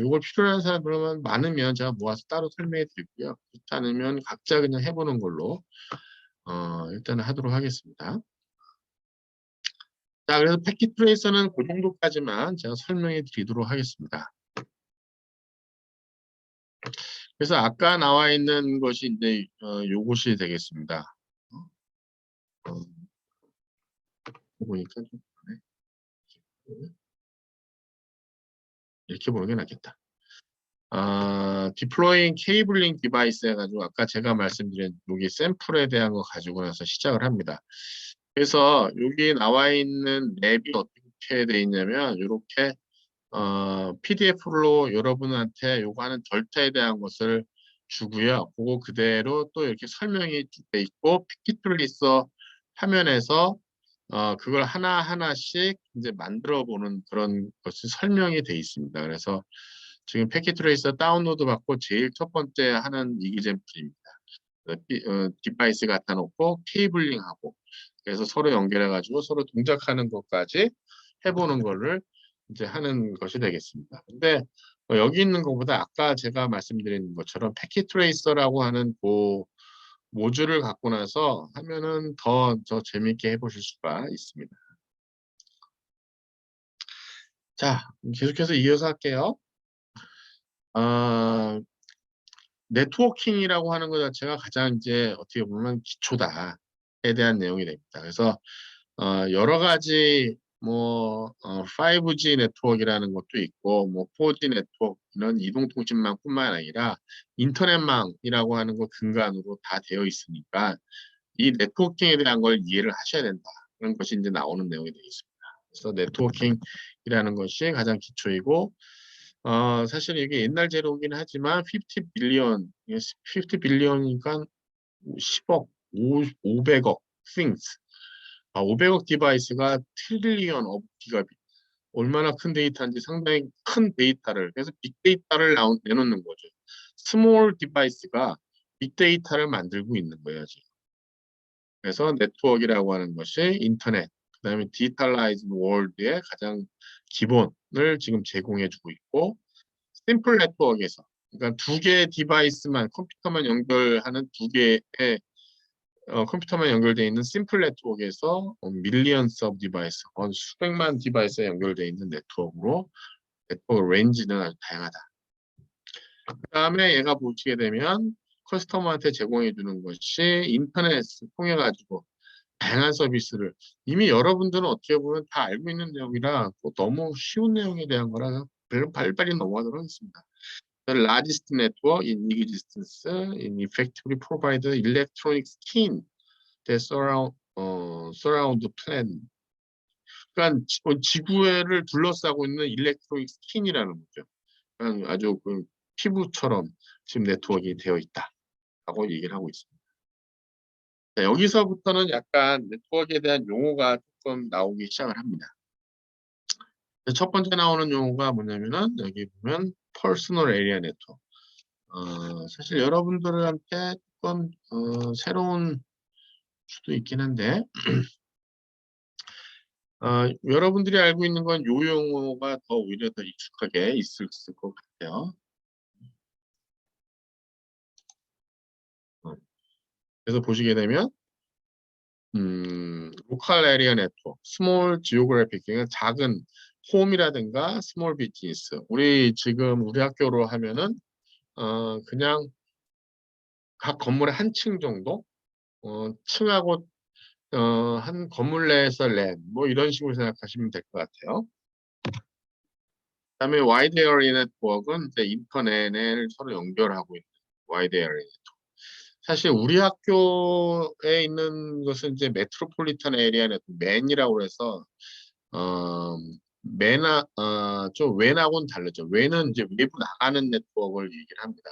이걸 필요한 사람 그러면 많으면 제가 모아서 따로 설명해 드리고요. 그렇지 않으면 각자 그냥 해보는 걸로 일단은 하도록 하겠습니다. 자, 그래서 패킷 트레이서는 그 정도까지만 제가 설명해 드리도록 하겠습니다. 그래서 아까 나와 있는 것이 이제 요것이 되겠습니다. 어, 보니까 좀 그러네. 이렇게 보는 게 낫겠다. deploying cabling device 해가지고 아까 제가 말씀드린 여기 샘플에 대한 거 가지고 나서 시작을 합니다. 그래서 여기 나와 있는 랩이 어떻게 돼 있냐면 이렇게 PDF로 여러분한테 요거 하는 절차에 대한 것을 주고요. 그거 그대로 또 이렇게 설명이 돼 있고 패킷트레이서 화면에서 그걸 하나하나씩 이제 만들어 보는 그런 것이 설명이 돼 있습니다. 그래서 지금 패킷트레이서 다운로드 받고 제일 첫 번째 하는 이기잼플입니다. 디바이스 갖다 놓고 케이블링하고 그래서 서로 연결해 가지고 서로 동작하는 것까지 해보는 거를 이제 하는 것이 되겠습니다. 근데 여기 있는 것보다 아까 제가 말씀드린 것처럼 패킷트레이서라고 하는 그 모듈을 갖고 나서 하면은 더 재밌게 해보실 수가 있습니다. 자, 계속해서 이어서 할게요. 네트워킹이라고 하는 것 자체가 가장 이제 어떻게 보면 기초다에 대한 내용이 됩니다. 그래서 여러 가지 뭐 5G 네트워크라는 것도 있고 뭐 4G 네트워크 이런 이동통신망뿐만 아니라 인터넷망이라고 하는 것 근간으로 다 되어 있으니까 이 네트워킹에 대한 걸 이해를 하셔야 된다. 그런 것이 이제 나오는 내용이 되겠습니다. 그래서 네트워킹이라는 것이 가장 기초이고 사실 이게 옛날 재료이긴 하지만 50 빌리언, 50 빌리언이니까 10억, 500억 things. 500억 디바이스가 트릴리언 오브 기가빗. 얼마나 큰 데이터인지 상당히 큰 데이터를, 그래서 빅데이터를 내놓는 거죠. 스몰 디바이스가 빅데이터를 만들고 있는 거예요, 지금. 그래서 네트워크라고 하는 것이 인터넷, 그다음에 디지털라이즈드 월드의 가장 기본을 지금 제공해주고 있고, 심플 네트워크에서 그러니까 두 개의 디바이스만 컴퓨터만 연결하는 두 개의 컴퓨터만 연결되어 있는 심플 네트워크에서 밀리언스 오브 디바이스, 수백만 디바이스에 연결되어 있는 네트워크로 네트워크 렌지는 아주 다양하다. 그 다음에 얘가 보시게 되면 커스터머한테 제공해 주는 것이 인터넷을 통해 가지고 다양한 서비스를 이미 여러분들은 어떻게 보면 다 알고 있는 내용이라 너무 쉬운 내용에 대한 거라 빨리빨리 넘어가도록 하겠습니다. The largest network in existence in effectively provide electronic skin that surround the planet. 그러니까 지구를 둘러싸고 있는 일렉트로닉 스킨이라는 거죠. 그러니까 아주 그 피부처럼 지금 네트워크가 되어 있다라고 얘기를 하고 있습니다. 자, 여기서부터는 약간 네트워크에 대한 용어가 조금 나오기 시작을 합니다. 첫 번째 나오는 용어가 뭐냐면은 여기 보면 퍼스널 에리아 네트워크. 사실 여러분들한테 조금 새로운 수도 있긴 한데 여러분들이 알고 있는 건 요 용어가 더 오히려 더 익숙하게 있을 것 같아요. 그래서 보시게 되면 로컬 에리아 네트워크, 스몰 지오그래픽, 그러니까 작은 홈이라든가 스몰 비즈니스. 우리 지금 우리 학교로 하면은 그냥 각 건물의 한 층 정도 층하고 한 건물 내에서 랜 뭐 이런 식으로 생각하시면 될 것 같아요. 그다음에 와이드 에리아 네트워크는 이제 인터넷을 서로 연결하고 있는 와이드 에리아 네트워크. 사실 우리 학교에 있는 것은 이제 메트로폴리탄 에리아 네트워크, 맨이라고 해서 좀 웬하고는 다르죠. 웬은 이제 외부 나가는 네트워크를 얘기를 합니다.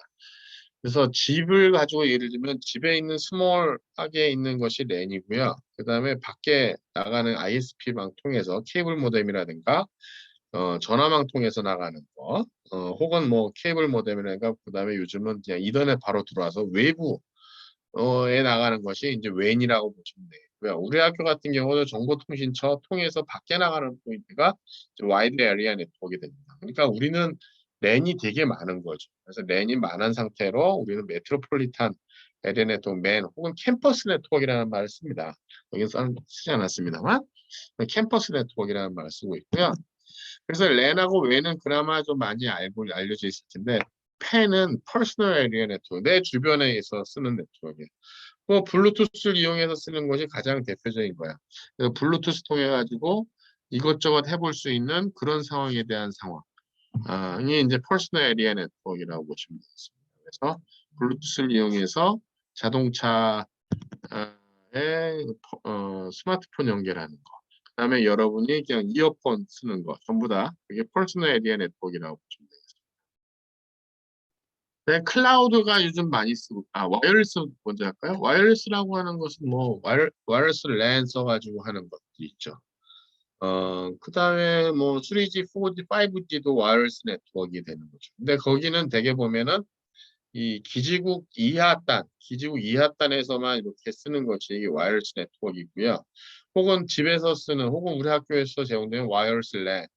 그래서 집을 가지고 예를 들면 집에 있는 스몰하게 있는 것이 랜이고요. 그 다음에 밖에 나가는 ISP망 통해서 케이블 모뎀이라든가 전화망 통해서 나가는 거, 혹은 뭐 케이블 모뎀이라든가 그 다음에 요즘은 그냥 이더넷 바로 들어와서 외부에 나가는 것이 이제 웬이라고 보시면 되고요. 우리 학교 같은 경우는 정보통신처 통해서 밖에 나가는 포인트가 와이드 에리아 네트워크가 됩니다. 그러니까 우리는 랜이 되게 많은 거죠. 그래서 랜이 많은 상태로 우리는 메트로폴리탄 에리아 네트워크, 맨 혹은 캠퍼스 네트워크라는 말을 씁니다. 여기서 쓰지 않았습니다만 캠퍼스 네트워크라는 말을 쓰고 있고요. 그래서 랜하고 웬은 그나마 좀 많이 알려져 있을 텐데 펜은 퍼스널 에리아 네트워크, 내 주변에서 쓰는 네트워크예요. 뭐 블루투스를 이용해서 쓰는 것이 가장 대표적인 거야. 그래서 블루투스 통해 가지고 이것저것 해볼 수 있는 그런 상황에 대한 상황. 이게 이제 퍼스널 에리아 네트워크라고 보시면 되겠습니다. 그래서 블루투스를 이용해서 자동차에 스마트폰 연결하는 거. 그다음에 여러분이 그냥 이어폰 쓰는 거 전부 다 이게 퍼스널 에리아 네트워크라고 보시면 되겠습니다. 네, 클라우드가 요즘 많이 쓰고 와이어리스 먼저 할까요? 와이어리스라고 하는 것은 뭐 와이어리스 랜 써가지고 하는 것도 있죠. 그다음에 뭐 3G, 4G, 5G도 와이어리스 네트워크가 되는 거죠. 근데 거기는 대개 보면은 이 기지국 이하단에서만 이렇게 쓰는 것이 이게 와이어리스 네트워크이고요. 혹은 집에서 쓰는, 혹은 우리 학교에서 제공되는 와이어리스 랜.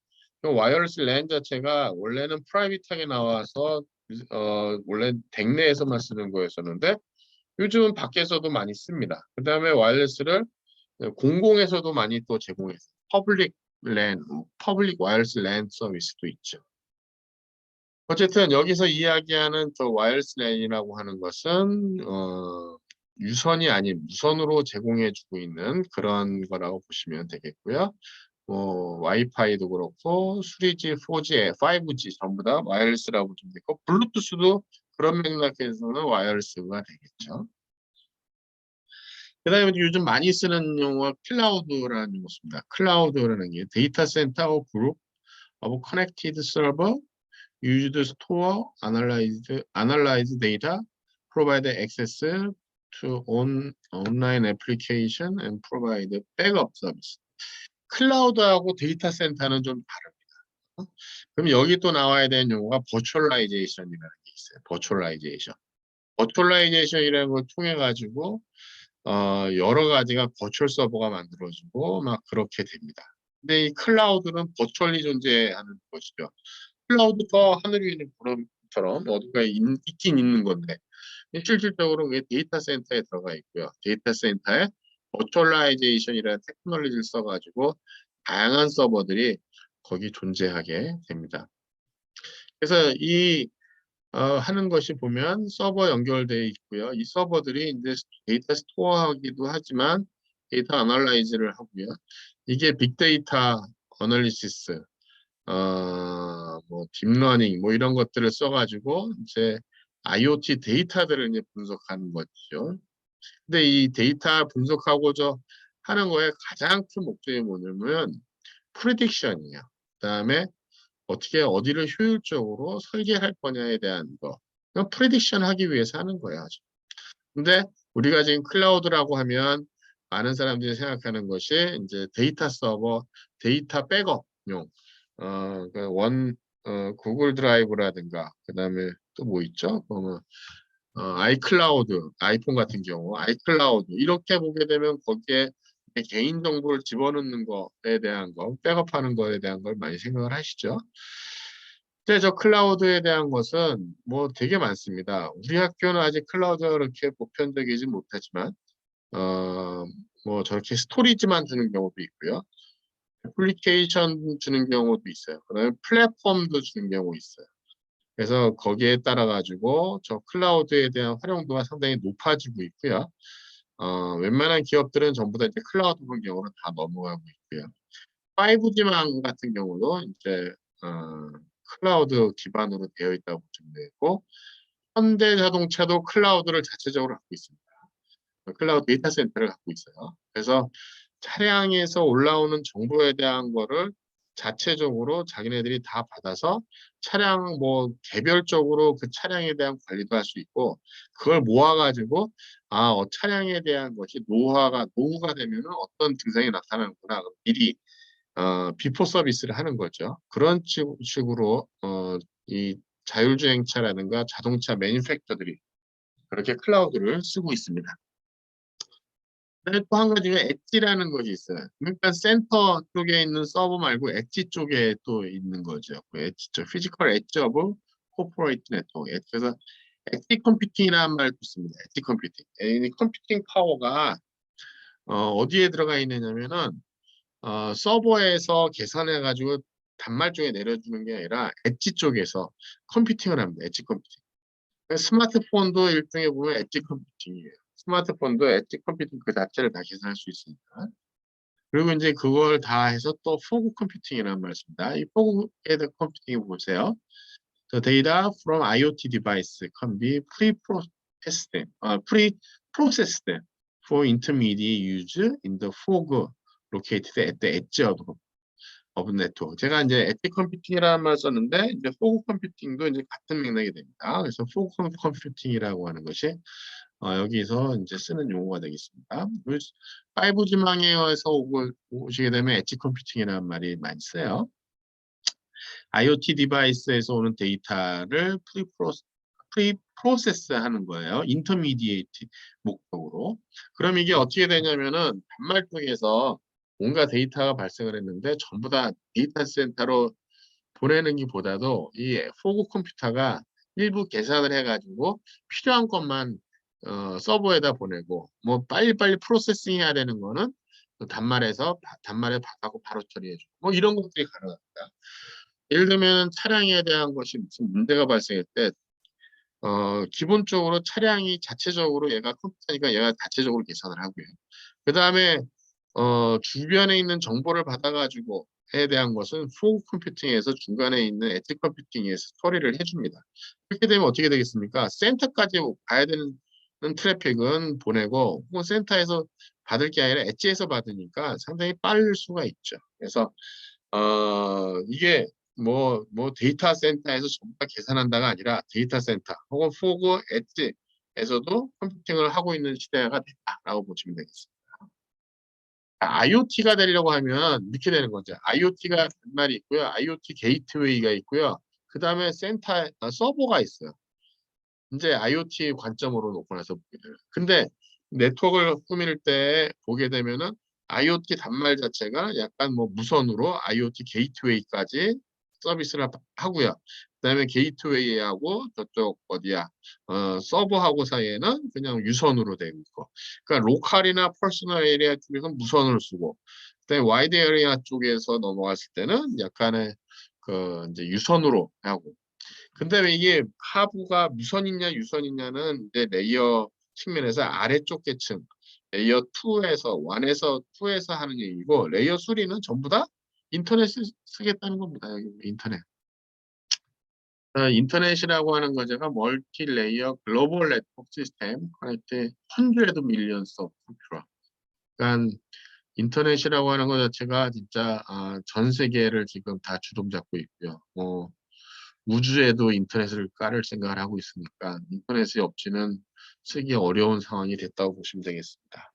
그 와이어리스 랜 자체가 원래는 프라이빗하게 나와서 원래 댁내에서만 쓰는 거였었는데 요즘은 밖에서도 많이 씁니다. 그다음에 와이어리스를 공공에서도 많이 또 제공했어요. 퍼블릭 와이어리스 랜 서비스도 있죠. 어쨌든 여기서 이야기하는 저 와이어리스 랜이라고 하는 것은 유선이 아닌 무선으로 제공해주고 있는 그런 거라고 보시면 되겠고요. 와이파이도 그렇고 3G, 4G, 5G 전부 다 와이어리스라고 보시면 되고 블루투스도 그런 맥락에서는 와이어리스가 되겠죠. 그다음에 요즘 많이 쓰는 용어가 클라우드라는 용어입니다. 클라우드라는 게 데이터 센터 그룹 of connected server used to store, analyze data, provide access to online application and provide backup service. 클라우드하고 데이터 센터는 좀 다릅니다. 그럼 여기 또 나와야 되는 용어가 버추얼라이제이션이라는 게 있어요. 버추얼라이제이션이라는 걸 통해 가지고 여러 가지가 버추얼 서버가 만들어지고 막 그렇게 됩니다. 근데 이 클라우드는 버추얼리 존재하는 것이죠. 클라우드가 하늘 위에 있는 구름처럼 어딘가에 있긴 있는 건데 실질적으로 그게 데이터 센터에 들어가 있고요. 데이터 센터에 버추얼라이제이션이라는 테크놀로지를 써가지고 다양한 서버들이 거기 존재하게 됩니다. 그래서 이 하는 것이 보면 서버 연결되어 있고요. 이 서버들이 이제 데이터 스토어하기도 하지만 데이터 아널라이즈를 하고요. 이게 빅데이터 어널리시스, 뭐 딥러닝 뭐 이런 것들을 써가지고 이제 IoT 데이터들을 이제 분석하는 거죠. 근데 이 데이터 분석하고 하는 거에 가장 큰 목적이 뭐냐면 프리딕션이에요. 그다음에 어떻게 어디를 효율적으로 설계할 거냐에 대한 거. 프리딕션 하기 위해서 하는 거예요. 근데 우리가 지금 클라우드라고 하면 많은 사람들이 생각하는 것이 이제 데이터 서버, 데이터 백업용, 구글 드라이브라든가, 그 다음에 또 뭐 있죠? 아이클라우드, 아이폰 같은 경우, 아이클라우드, 이렇게 보게 되면 거기에 내 개인 정보를 집어넣는 거에 대한 거, 백업하는 거에 대한 걸 많이 생각을 하시죠. 근데 저 클라우드에 대한 것은 뭐 되게 많습니다. 우리 학교는 아직 클라우드가 그렇게 보편적이지 못하지만, 뭐 저렇게 스토리지만 주는 경우도 있고요. 애플리케이션 주는 경우도 있어요. 그다음에 플랫폼도 주는 경우 있어요. 그래서 거기에 따라 가지고 저 클라우드에 대한 활용도가 상당히 높아지고 있고요. 웬만한 기업들은 전부 다 이제 클라우드 환경으로 다 넘어가고 있고요. 5G망 같은 경우도 이제 클라우드 기반으로 되어 있다고 보시면 되고, 현대자동차도 클라우드를 자체적으로 갖고 있습니다. 클라우드 데이터 센터를 갖고 있어요. 그래서 차량에서 올라오는 정보에 대한 거를 자체적으로 자기네들이 다 받아서 차량 뭐 개별적으로 그 차량에 대한 관리도 할 수 있고, 그걸 모아가지고 차량에 대한 것이 노후가 되면 어떤 증상이 나타나는구나. 미리 비포 서비스를 하는 거죠. 그런 식으로 이 자율주행차라든가 자동차 매니팩처들이 그렇게 클라우드를 쓰고 있습니다. 또 한 가지가 엣지라는 것이 있어요. 그러니까 센터 쪽에 있는 서버 말고 엣지 쪽에 또 있는 거죠. 그 엣지 쪽, 피지컬 엣지 오브 코퍼레이트 네트워크. 그래서 엣지 컴퓨팅이라는 말도 씁니다. 엣지 컴퓨팅. 이 컴퓨팅 파워가 어디에 들어가 있느냐면은 서버에서 계산해가지고 단말 쪽에 내려주는 게 아니라 엣지 쪽에서 컴퓨팅을 합니다. 엣지 컴퓨팅. 스마트폰도 일종의 보면 엣지 컴퓨팅이에요. 스마트폰도 엣지 컴퓨팅 그 자체를 다 계산할 수 있으니까. 그리고 이제 그걸 다 해서 또 포그 컴퓨팅이라는 말 씁니다. 이 포그 컴퓨팅 보세요. The data from IoT device can be pre-processed for intermediate use in the fog located at the edge of network. 제가 이제 엣지 컴퓨팅이라는 말 썼는데 이제 포그 컴퓨팅도 이제 같은 맥락이 됩니다. 그래서 포그 컴퓨팅이라고 하는 것이 여기서 이제 쓰는 용어가 되겠습니다. 5G망에서 오시게 되면 엣지 컴퓨팅이라는 말이 많이 써요. IoT 디바이스에서 오는 데이터를 프리프로세스 하는 거예요. 인터미디에이트 목적으로. 그럼 이게 어떻게 되냐면은 단말 쪽에서 뭔가 데이터가 발생을 했는데 전부 다 데이터 센터로 보내는 것보다도 이 포그 컴퓨터가 일부 계산을 해가지고 필요한 것만 서버에다 보내고 뭐 빨리빨리 프로세싱 해야 되는 거는 단말에 받아고 바로 처리해주고 뭐 이런 것들이 가능합니다. 예를 들면 차량에 대한 것이 무슨 문제가 발생할 때 기본적으로 차량이 자체적으로 얘가 컴퓨터니까 얘가 자체적으로 계산을 하고요. 그 다음에 주변에 있는 정보를 받아가지고 에 대한 것은 포그 컴퓨팅에서 중간에 있는 엣지 컴퓨팅에서 처리를 해줍니다. 그렇게 되면 어떻게 되겠습니까? 센터까지 가야 되는 트래픽은 보내고 혹은 센터에서 받을 게 아니라 엣지에서 받으니까 상당히 빠를 수가 있죠. 그래서 이게 뭐 데이터 센터에서 전부 다 계산한다가 아니라 데이터 센터 혹은 포그 엣지에서도 컴퓨팅을 하고 있는 시대가 됐다라고 보시면 되겠습니다. IoT가 되려고 하면 이렇게 되는 거죠. IoT가 단말이 있고요. IoT 게이트웨이가 있고요. 그 다음에 서버가 있어요. 이제 IoT 관점으로 놓고 나서 보게 돼요. 근데 네트워크를 꾸밀 때 보게 되면은 IoT 단말 자체가 약간 뭐 무선으로 IoT 게이트웨이까지 서비스를 하고요. 그다음에 게이트웨이하고 저쪽 어디야 서버하고 사이에는 그냥 유선으로 되어 있고, 그러니까 로컬이나 퍼스널 에리아 쪽에서는 무선을 쓰고, 그다음에 와이드 에리아 쪽에서 넘어갔을 때는 약간의 그 이제 유선으로 하고. 근데 왜 이게 하부가 무선이냐 유선이냐는 이제 레이어 측면에서 아래쪽 계층 레이어 2에서 1에서 2에서 하는 얘기고, 레이어 3는 전부 다 인터넷 쓰겠다는 겁니다. 여기 인터넷. 인터넷이라고 하는 거제가 멀티 레이어 글로벌 네트워크 시스템 커넥트 100 밀리언스 오브 컴퓨터. 그러니까 인터넷이라고 하는 것 자체가 진짜 전 세계를 지금 다 주동 잡고 있고요. 우주에도 인터넷을 깔을 생각을 하고 있으니까 인터넷이 없이는 쓰기 어려운 상황이 됐다고 보시면 되겠습니다.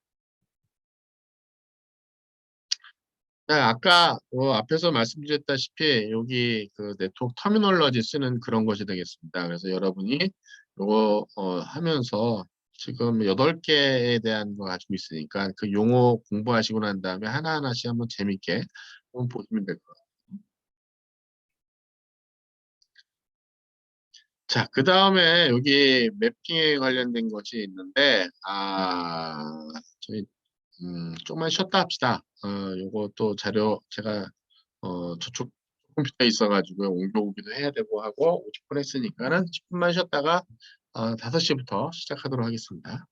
아까 앞에서 말씀드렸다시피 여기 그 네트워크 터미널러지 쓰는 그런 것이 되겠습니다. 그래서 여러분이 이거 하면서 지금 8개에 대한 거 가지고 있으니까 그 용어 공부하시고 난 다음에 하나하나씩 한번 재밌게 한번 보시면 될 것 같아요. 자, 그 다음에 여기 매핑에 관련된 것이 있는데, 저희, 조금만 쉬었다 합시다. 요거 또 자료, 제가, 저쪽 컴퓨터에 있어가지고 옮겨오기도 해야 되고 하고, 50분 했으니까는 10분만 쉬었다가, 5시부터 시작하도록 하겠습니다.